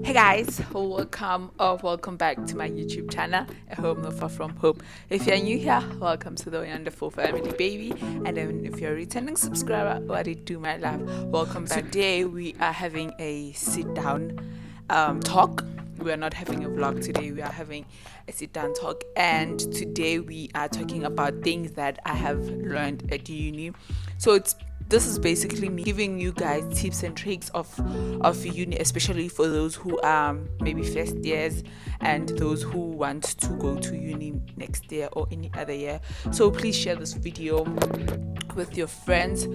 Hey guys, welcome back to my YouTube channel, A Home Not Far From Home. If you're new here, welcome to the wonderful family, baby. And then if you're a returning subscriber, what it do, my love, welcome back. Today we are having a sit down talk. We are not having a vlog today, we are having a sit down talk, and today we are talking about things that I have learned at uni. So this is basically me giving you guys tips and tricks of uni, especially for those who are maybe first years and those who want to go to uni next year or any other year. So please share this video with your friends,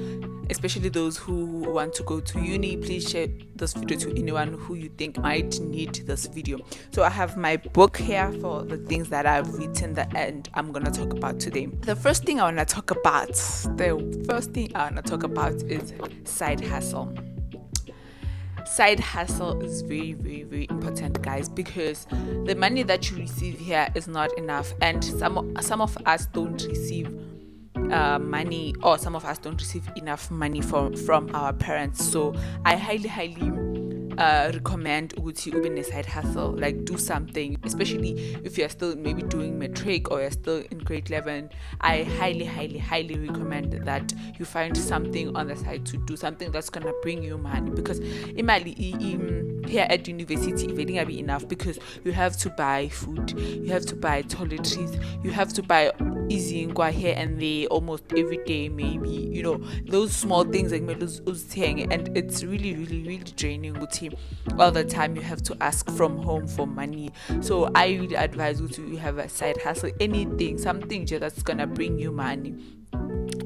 especially those who want to go to uni. Please share this video to anyone who you think might need this video. So I have my book here for the things that I've written and I'm gonna talk about today. The first thing I want to talk about is side hustle. Side hustle is very, very, very important, guys, because the money that you receive here is not enough, and some of us don't receive money, or some of us don't receive enough money from our parents. So I highly recommend uguti ube side hustle, like do something, especially if you're still maybe doing matric or you're still in grade 11. I highly recommend that you find something on the side to do, something that's gonna bring you money, because imali here at university it ain't gonna be enough, because you have to buy food, you have to buy toiletries, you have to buy easy ingwa here and there almost every day, maybe, you know, those small things like and it's really draining. All the time you have to ask from home for money. So I really advise you to have a side hustle, anything, something that's gonna bring you money.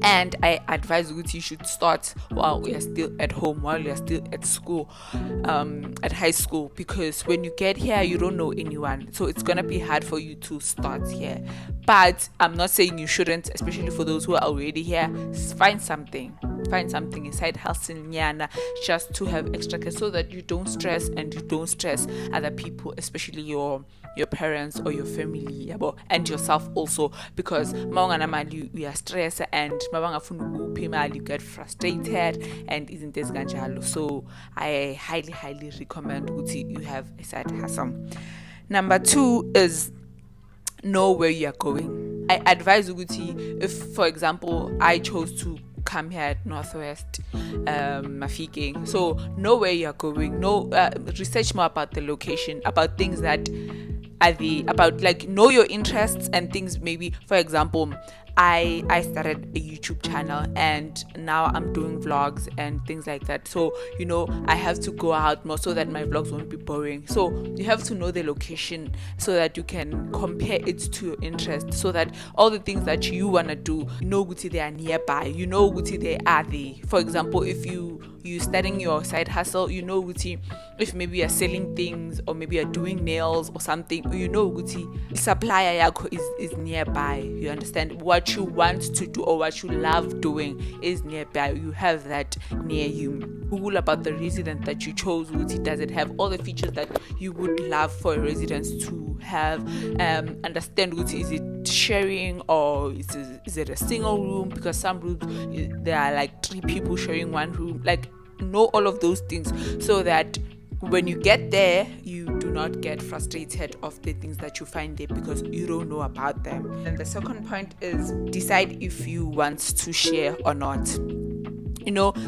And I advise you should start while you're still at home, while you're still at school, at high school, because when you get here you don't know anyone, so it's gonna be hard for you to start here. But I'm not saying you shouldn't, especially for those who are already here. Find something inside hustling just to have extra cash, so that you don't stress other people, especially your parents or your family, and yourself also, because we are stressed and you get frustrated and isn't this ganjalo. So I highly recommend you have a side hustle. Number 2 is know where you are going. I advise Uguti, if for example I chose to come here at Northwest Mafeking, so know where you are going, research more about the location, about things that know your interests and things. Maybe for example I started a YouTube channel and now I'm doing vlogs and things like that, so I have to go out more so that my vlogs won't be boring. So you have to know the location so that you can compare it to your interest, so that all the things that you want to do, they are nearby, they are there. For example, if you starting your side hustle, if maybe you're selling things or maybe you're doing nails or something, supplier yako is nearby. You understand? What you want to do or what you love doing is nearby. You have that near you. Google about the resident that you chose. Does it have all the features that you would love for a residence to have? Understand, is it sharing or is it a single room? Because some rooms there are like 3 people sharing one room. Like, know all of those things, so that when you get there you do not get frustrated of the things that you find there because you don't know about them. And the second point is decide if you want to share or not.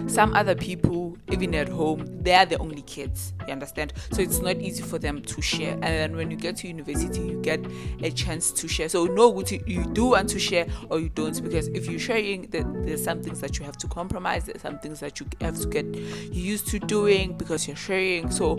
Some other people, even at home, they are the only kids, you understand? So it's not easy for them to share. And then when you get to university, you get a chance to share. So know what you do want to share or you don't, because if you're sharing, there's some things that you have to compromise, there's some things that you have to get used to doing because you're sharing. So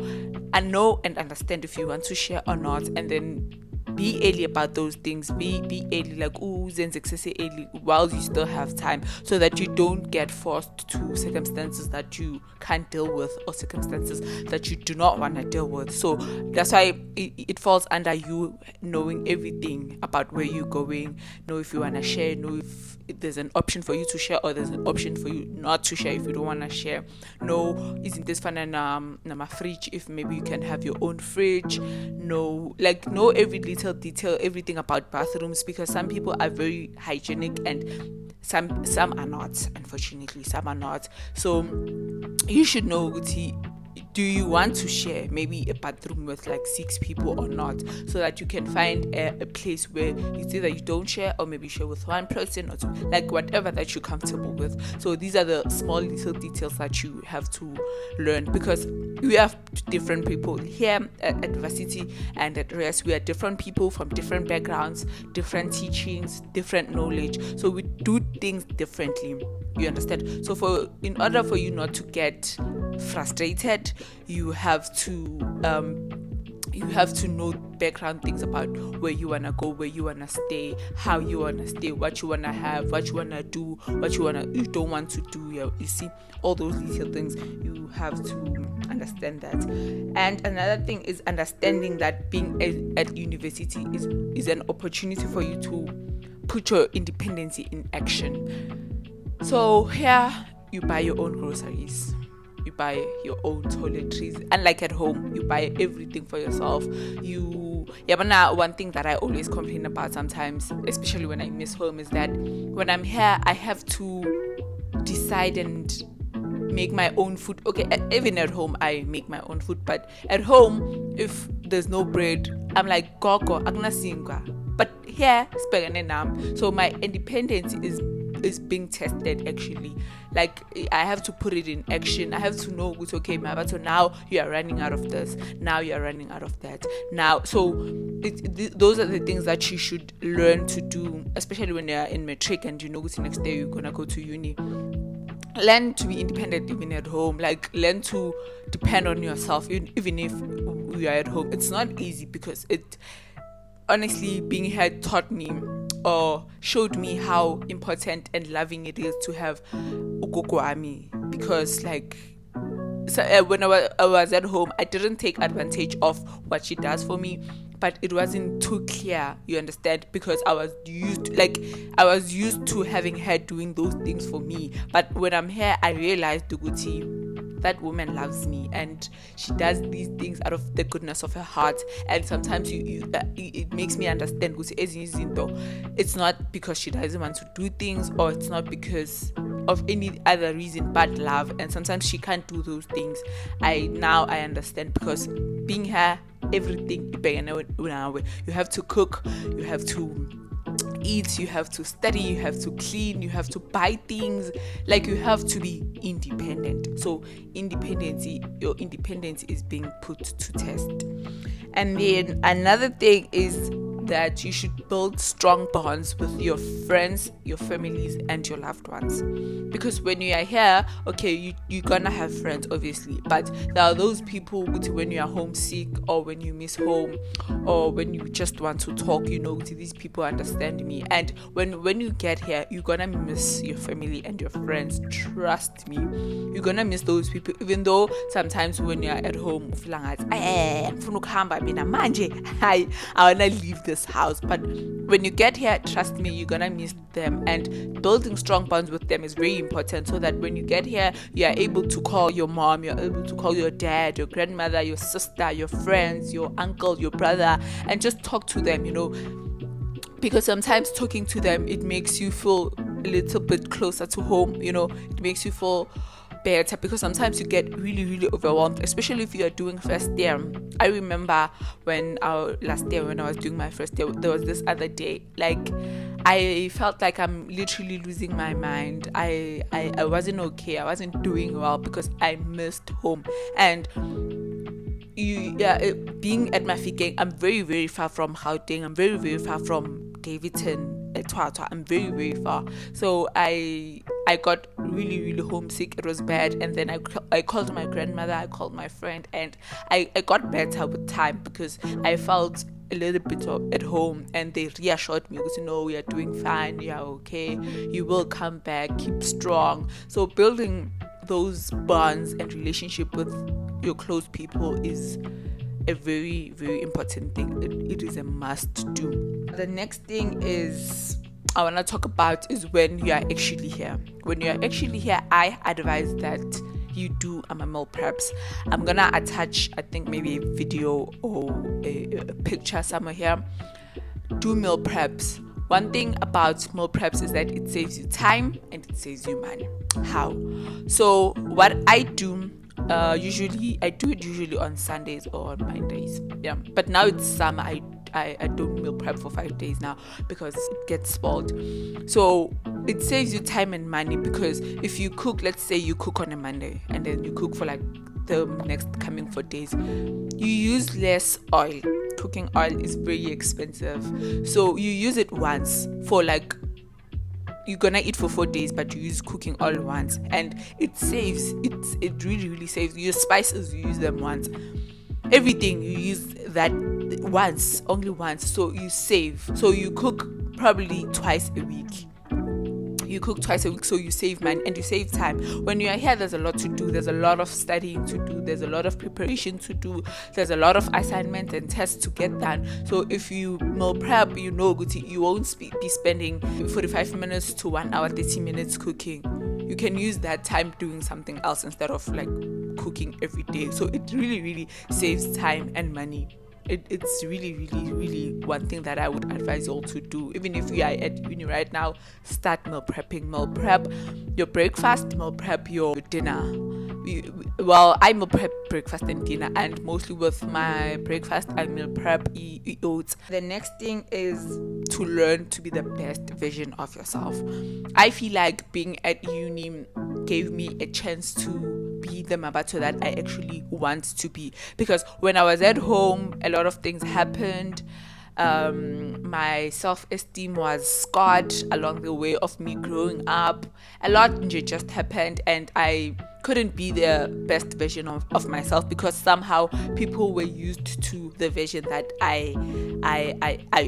I know and understand if you want to share or not, and then be early about those things. Be early, like early while you still have time, so that you don't get forced to circumstances that you can't deal with or circumstances that you do not want to deal with. So that's why it falls under you knowing everything about where you're going. Know if you want to share, know if there's an option for you to share or there's an option for you not to share if you don't want to share. Know, isn't this fun and fridge, if maybe you can have your own fridge. Know every little detail, everything about bathrooms, because some people are very hygienic and some are not. Unfortunately, some are not. So you should know do you want to share maybe a bathroom with like 6 people or not, so that you can find a place where it's either you don't share or maybe share with one person or two, like whatever that you're comfortable with. So these are the small little details that you have to learn, because we have different people here at varsity and at rest. We are different people from different backgrounds, different teachings, different knowledge, so we do things differently, you understand? So in order for you not to get frustrated, you have to know background things about where you want to go, where you want to stay, how you want to stay, what you want to have, what you want to do, what you don't want to do. You see, all those little things, you have to understand that. And another thing is understanding that being at university is an opportunity for you to put your independence in action. So here you buy your own groceries, you buy your own toiletries, unlike at home, you buy everything for yourself. But now one thing that I always complain about sometimes, especially when I miss home, is that when I'm here I have to decide and make my own food. Okay, even at home I make my own food, but at home if there's no bread, I'm like gogo agnasinga. But here so my independence is being tested actually. Like I have to put it in action. I have to know it's okay, so now you are running out of this, now you are running out of that, now. So those are the things that you should learn to do, especially when you're in matric and you know the next day you're gonna go to uni. Learn to be independent even at home. Like learn to depend on yourself even if you are at home. It's not easy, because it honestly, being here taught me or showed me how important and loving it is to have ugogo ami, because when I was at home, I didn't take advantage of what she does for me, but it wasn't too clear, you understand, because I was used to having her doing those things for me. But when I'm here, I realized that woman loves me and she does these things out of the goodness of her heart. And sometimes it makes me understand it's not because she doesn't want to do things, or it's not because of any other reason but love. And sometimes she can't do those things. I understand, because being here, everything you have to cook, you have to eat, you have to study, you have to clean, you have to buy things, like you have to be independent. So your independence is being put to test. And then another thing is that you should build strong bonds with your friends, your families, and your loved ones. Because when you are here, okay, you're gonna have friends, obviously, but there are those people when you are homesick, or when you miss home, or when you just want to talk, these people understand me. And when you get here, you're gonna miss your family and your friends. Trust me, you're gonna miss those people. Even though sometimes when you're at home, I wanna leave this house, but when you get here, trust me, you're gonna miss them. And building strong bonds with them is very important, so that when you get here, you are able to call your mom, you're able to call your dad, your grandmother, your sister, your friends, your uncle, your brother, and just talk to them, because sometimes talking to them, it makes you feel a little bit closer to home. It makes you feel better, because sometimes you get really, really overwhelmed, especially if you are doing first year. I remember last year when I was doing my first year, there was this other day, like I felt like I'm literally losing my mind. I wasn't okay, I wasn't doing well, because I missed home. And being at Mafikeng, I'm very, very far from Gauteng, I'm very, very far from Davidson, Etwatwa. I'm very, very far. So I got really, really homesick. It was bad. And then I called my grandmother, I called my friend, and I got better with time, because I felt a little bit at home, and they reassured me, because we are doing fine, you are okay, you will come back, keep strong. So building those bonds and relationship with your close people is a very, very important thing. It is a must do. The next thing I want to talk about is when you are actually here. When you are actually here, I advise that you do meal preps. I'm gonna attach, I think, maybe a video or a picture somewhere here. Do meal preps. One thing about meal preps is that it saves you time and it saves you money. How? So what I do Usually I do it usually on Sundays or on Mondays. Yeah, but now it's summer. I don't meal prep for 5 days now because it gets spoiled. So it saves you time and money, because if you cook, let's say you cook on a Monday and then you cook for like the next coming 4 days, you use less oil. Cooking oil is very expensive, so you use it once for like, you're gonna eat for 4 days, but you use cooking oil once, and it saves. It really saves. Your spices, you use them once. Everything you use that once, only once. So you save. So you cook probably twice a week. So you save money and you save time. When you are here, there's a lot to do. There's a lot of studying to do. There's a lot of preparation to do. There's a lot of assignments and tests to get done. So if you meal prep, you won't be spending 45 minutes to 1 hour, 30 minutes cooking. You can use that time doing something else instead of like cooking every day. So it really saves time and money. It's really one thing that I would advise you all to do. Even if you are at uni right now, start meal prepping. Meal prep your breakfast, meal prep your dinner. I meal prep breakfast and dinner, and mostly with my breakfast I meal prep oats. The next thing is to learn to be the best version of yourself. I feel like being at uni gave me a chance to be the Mabato that I actually want to be, because when I was at home, a lot of things happened. My self-esteem was scarred along the way of me growing up. A lot just happened, and I couldn't be the best version of myself, because somehow people were used to the version that I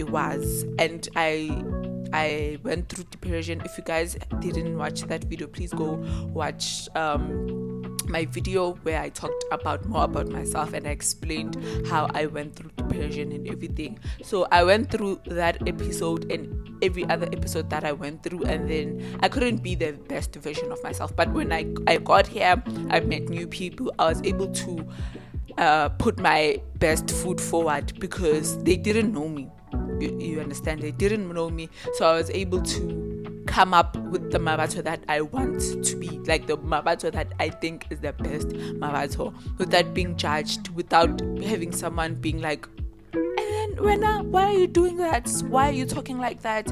was, and I went through depression. If you guys didn't watch that video, please go watch my video where I talked more about myself, and I explained how I went through depression and everything. So I went through that episode and every other episode that I went through, and then I couldn't be the best version of myself. But when I got here, I met new people. I was able to put my best foot forward, because they didn't know me. You understand? They didn't know me, so I was able to come up with the Mabato that I want to be, like the Mabato that I think is the best Mabato, without being judged, without having someone being like, and then Rena, why are you doing that? Why are you talking like that?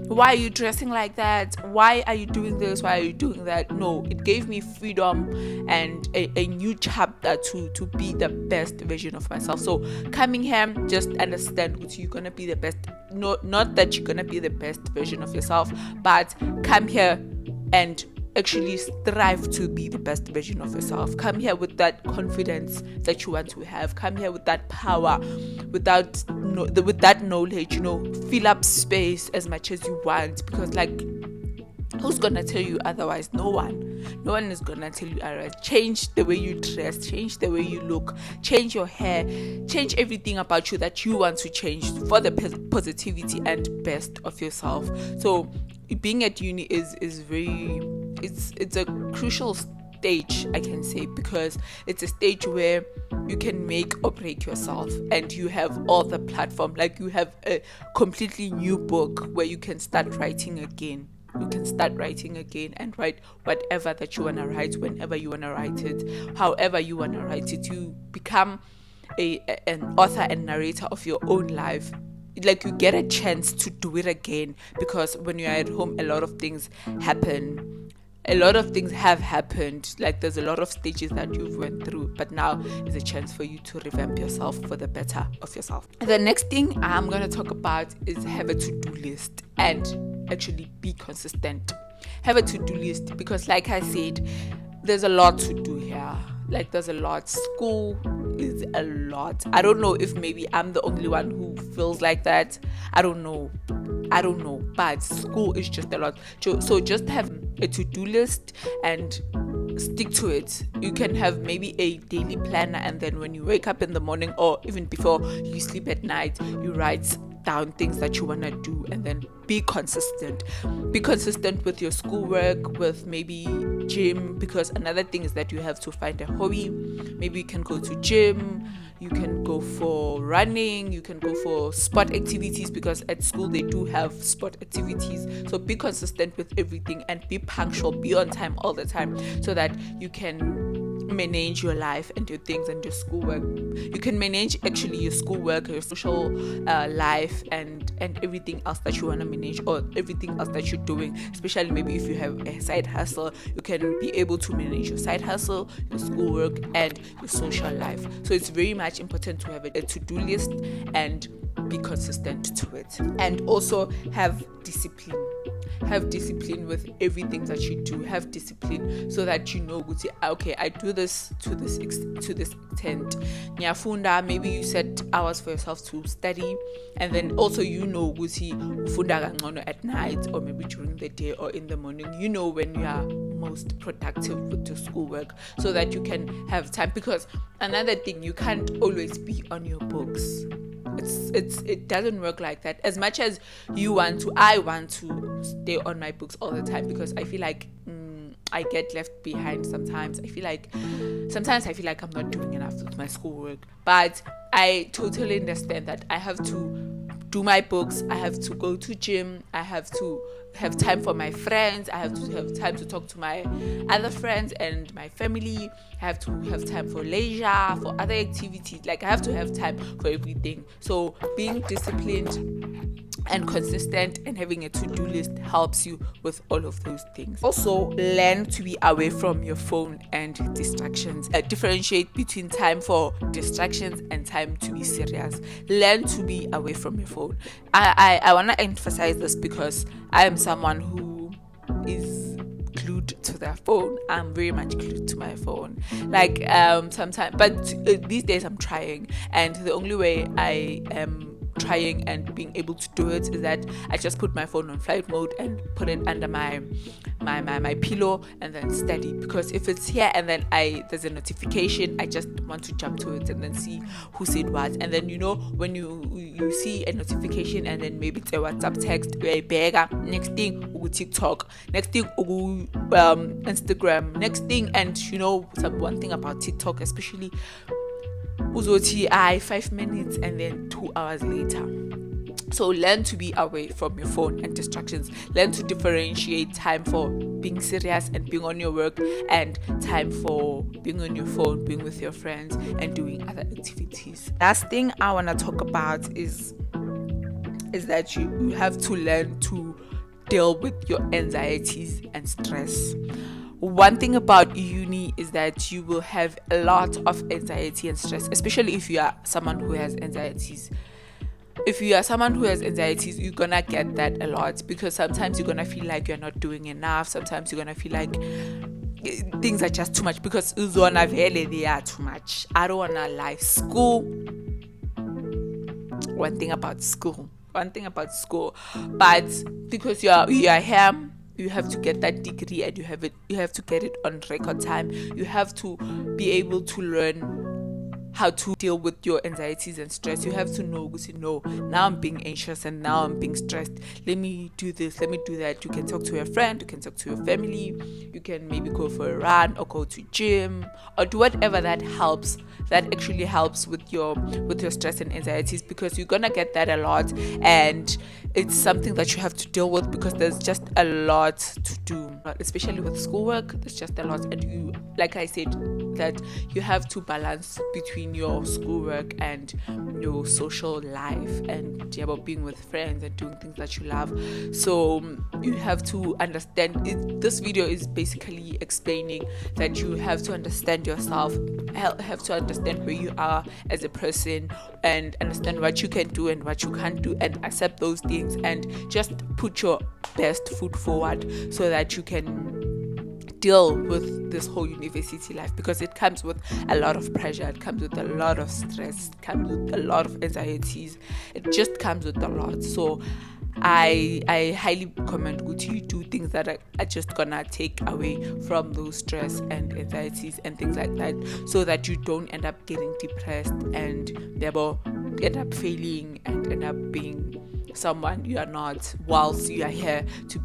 Why are you dressing like that? Why are you doing this? Why are you doing that? No, it gave me freedom and a new chapter to be the best version of myself. So coming here, just understand that you're gonna be the best. No, not that you're gonna be the best version of yourself, but come here and actually strive to be the best version of yourself. Come here with that confidence that you want to have. Come here with that power, with that knowledge. Fill up space as much as you want, because like, who's gonna tell you otherwise? No one is gonna tell you otherwise. Change the way you dress, change the way you look, change your hair, change everything about you that you want to change for the positivity and best of yourself. So being at uni is very, it's a crucial stage, I can say, because it's a stage where you can make or break yourself, and you have all the platform. Like, you have a completely new book where you can start writing again. You can start writing again and write whatever that you want to write, whenever you want to write it, however you want to write it. You become an author and narrator of your own life. Like, you get a chance to do it again, because when you're at home, a lot of things happen. A lot of things have happened. Like, there's a lot of stages that you've went through, but now is a chance for you to revamp yourself for the better of yourself. The next thing I'm going to talk about is have a to-do list and actually be consistent. Have a to-do list, because like I said, there's a lot to do here. Like, there's a lot. School is a lot. I don't know if maybe I'm the only one who feels like that. I don't know, but school is just a lot. So just have a to-do list and stick to it. You can have maybe a daily planner, and then when you wake up in the morning, or even before you sleep at night, you write down things that you want to do, and then be consistent with your schoolwork, with maybe gym, because another thing is that you have to find a hobby. Maybe you can go to gym, you can go for running, you can go for sport activities, because at school they do have sport activities. So be consistent with everything and be punctual, be on time all the time, so that you can manage your life and your things and your schoolwork. You can manage actually your schoolwork, your social life, and everything else that you want to manage, or everything else that you're doing. Especially maybe if you have a side hustle, you can be able to manage your side hustle, your schoolwork, and your social life. So it's very much important to have a to-do list and be consistent to it, and also have discipline. Have discipline with everything that you do. Have discipline so that you know, okay, I do this to this extent. Nyafunda, maybe you set hours for yourself to study, and then also ufunda kangcono at night, or maybe during the day or in the morning. You know when you are most productive with your schoolwork, so that you can have time. Because another thing, you can't always be on your books. It doesn't work like that. As much as I want to stay on my books all the time, because I feel like I get left behind sometimes. Sometimes I feel like I'm not doing enough with my schoolwork. But I totally understand that I have to do my books, I have to go to gym, I have to have time for my friends, I have to have time to talk to my other friends and my family, I have to have time for leisure, for other activities. Like, I have to have time for everything. So being disciplined and consistent and having a to-do list helps you with all of those things. Also, learn to be away from your phone and distractions. Differentiate between time for distractions and time to be serious. Learn to be away from your phone. I want to emphasize this because I am someone who is glued to their phone. I'm very much glued to my phone. Like, sometimes, but these days I'm trying, and the only way I am trying and being able to do it is that I just put my phone on flight mode and put it under my pillow and then study. Because if it's here and then there's a notification, I just want to jump to it and then see who said what. And then when you see a notification and then maybe it's a WhatsApp text, next thing TikTok, next thing Instagram, next thing. And one thing about TikTok especially, 5 minutes and then 2 hours later. So learn to be away from your phone and distractions. Learn to differentiate time for being serious and being on your work, and time for being on your phone, being with your friends, and doing other activities. Last thing I want to talk about is that you have to learn to deal with your anxieties and stress. One thing about uni is that you will have a lot of anxiety and stress, especially if you are someone who has anxieties. If you are someone who has anxieties, you're gonna get that a lot, because sometimes you're gonna feel like you're not doing enough. Sometimes you're gonna feel like things are just too much, because they are too much. I don't wanna lie. One thing about school, but because you are here, you have to get that degree, and you have to get it on record time. You have to be able to learn how to deal with your anxieties and stress. You have to know, now I'm being anxious and now I'm being stressed. Let me do this, let me do that. You can talk to your friend, you can talk to your family, you can maybe go for a run or go to gym or do whatever that actually helps with your stress and anxieties, because you're gonna get that a lot, and it's something that you have to deal with because there's just a lot to do, especially with schoolwork. There's just a lot, and you, like I said, that you have to balance between your schoolwork and your social life and being with friends and doing things that you love. So you have to understand it. This video is basically explaining that you have to understand yourself, have to understand where you are as a person, and understand what you can do and what you can't do, and accept those things, and just put your best foot forward so that you can deal with this whole university life, because it comes with a lot of pressure, it comes with a lot of stress, it comes with a lot of anxieties, it just comes with a lot. So I highly recommend you do things that are just gonna take away from those stress and anxieties and things like that, so that you don't end up getting depressed and therefore end up failing and end up being someone you are not, whilst you are here to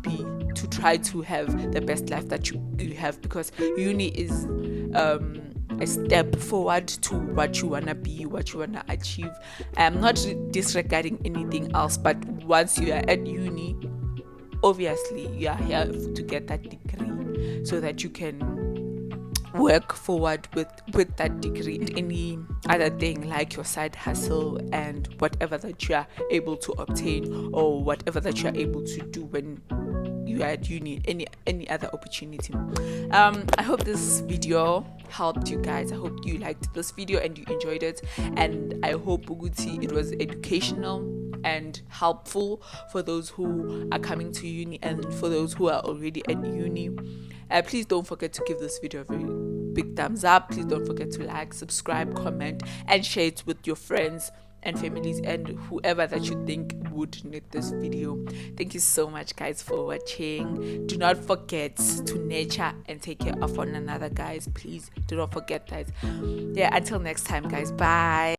try to have the best life that you have. Because uni is a step forward to what you want to be, what you want to achieve. I'm not disregarding anything else, but once you are at uni, obviously you are here to get that degree so that you can work forward with that degree and any other thing like your side hustle and whatever that you are able to obtain or whatever that you are able to do when you are at uni, any other opportunity. I hope this video helped you guys. I hope you liked this video and you enjoyed it, and I hope Uguti it was educational and helpful for those who are coming to uni and for those who are already at uni. Please don't forget to give this video a very big thumbs up. Please don't forget to like, subscribe, comment, and share it with your friends and families and whoever that you think would need this video. Thank you so much, guys, for watching. Do not forget to nurture and take care of one another, guys. Please do not forget that. Yeah, until next time, guys. Bye.